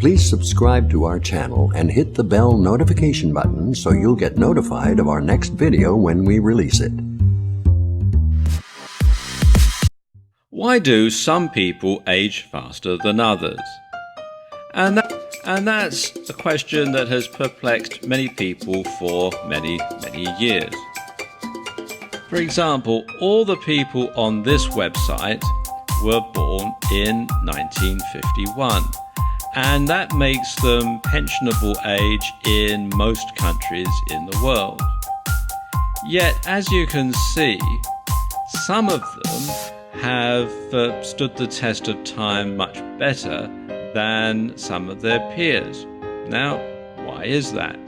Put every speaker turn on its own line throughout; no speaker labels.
Please subscribe to our channel and hit the bell notification button so you'll get notified of our next video when we release it.
Why do some people age faster than others? And that's a question that has perplexed many people for many years. For example, all the people on this website were born in 1951, and that makes them pensionable age in most countries in the world. Yet, as you can see, some of them have stood the test of time much better than some of their peers. Now, why is that?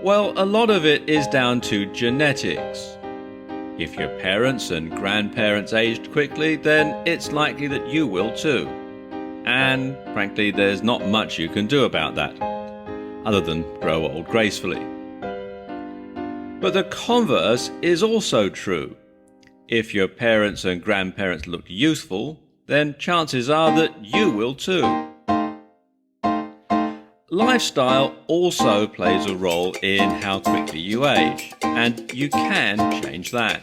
Well, a lot of it is down to genetics. If your parents and grandparents aged quickly, then it's likely that you will too. And frankly, there's not much you can do about that, other than grow old gracefully. But the converse is also true. If your parents and grandparents looked youthful, then chances are that you will too. Lifestyle also plays a role in how quickly you age, and you can change that.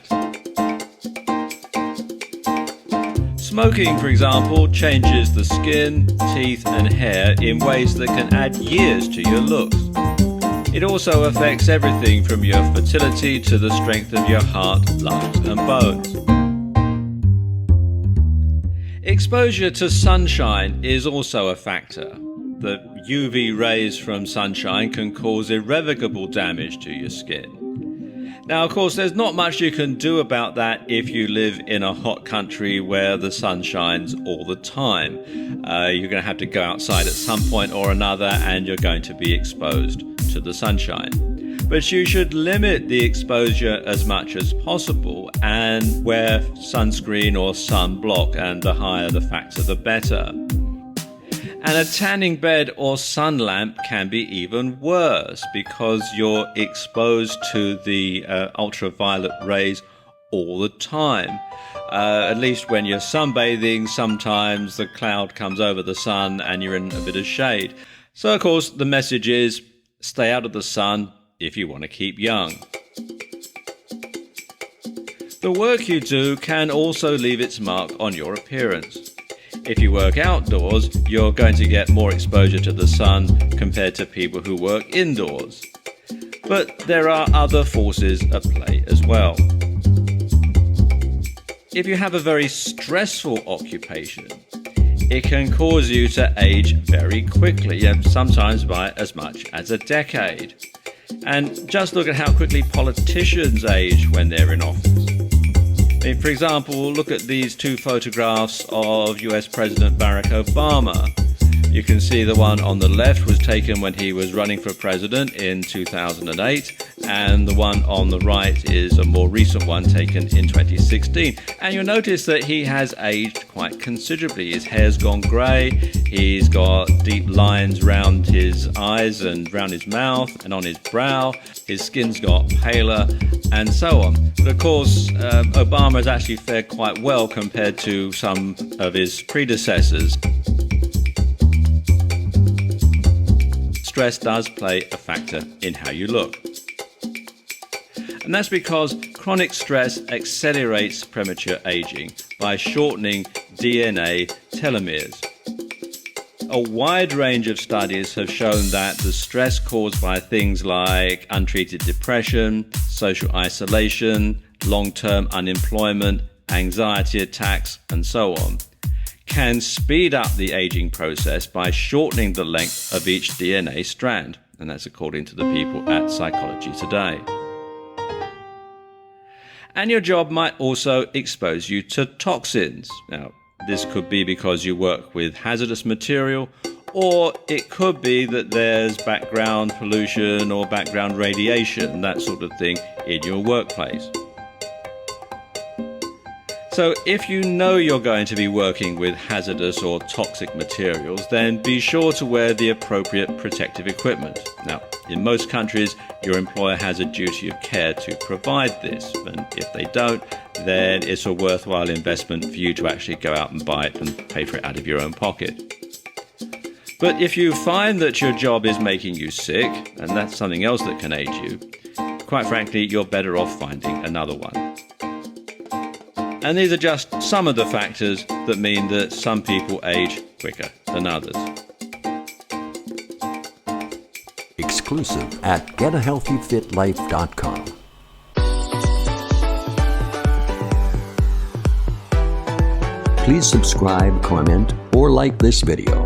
Smoking, for example, changes the skin, teeth and hair in ways that can add years to your looks. It also affects everything from your fertility to the strength of your heart, lungs and bones. Exposure to sunshine is also a factor. The UV rays from sunshine can cause irrevocable damage to your skin. Now, of course, there's not much you can do about that if you live in a hot country where the sun shines all the time. You're going to have to go outside at some point or another, and you're going to be exposed to the sunshine. But you should limit the exposure as much as possible and wear sunscreen or sunblock, and the higher the factor the better. And a tanning bed or sun lamp can be even worse because you're exposed to the ultraviolet rays all the time. At least when you're sunbathing, sometimes the cloud comes over the sun and you're in a bit of shade. So of course the message is stay out of the sun if you want to keep young. The work you do can also leave its mark on your appearance. If you work outdoors, you're going to get more exposure to the sun compared to people who work indoors. But there are other forces at play as well. If you have a very stressful occupation, it can cause you to age very quickly, and sometimes by as much as a decade. And just look at how quickly politicians age when they're in office. For example, look at these two photographs of US President Barack Obama. You can see the one on the left was taken when he was running for president in 2008, and the one on the right is a more recent one taken in 2016. And you'll notice that he has aged quite considerably. His hair's gone grey, he's got deep lines round his eyes and round his mouth and on his brow, his skin's got paler, and so on. But of course, Obama has actually fared quite well compared to some of his predecessors. Stress does play a factor in how you look. And that's because chronic stress accelerates premature aging by shortening DNA telomeres. A wide range of studies have shown that the stress caused by things like untreated depression, social isolation, long-term unemployment, anxiety attacks, and so on, can speed up the aging process by shortening the length of each DNA strand, and that's according to the people at Psychology Today. And your job might also expose you to toxins. Now, this could be because you work with hazardous material, or it could be that there's background pollution or background radiation, that sort of thing, in your workplace. So if you know you're going to be working with hazardous or toxic materials, then be sure to wear the appropriate protective equipment. Now, in most countries, your employer has a duty of care to provide this, and if they don't, then it's a worthwhile investment for you to actually go out and buy it and pay for it out of your own pocket. But if you find that your job is making you sick, and that's something else that can age you, quite frankly, you're better off finding another one. And these are just some of the factors that mean that some people age quicker than others.
Exclusive at getahealthyfitlife.com. Please subscribe, comment, or like this video.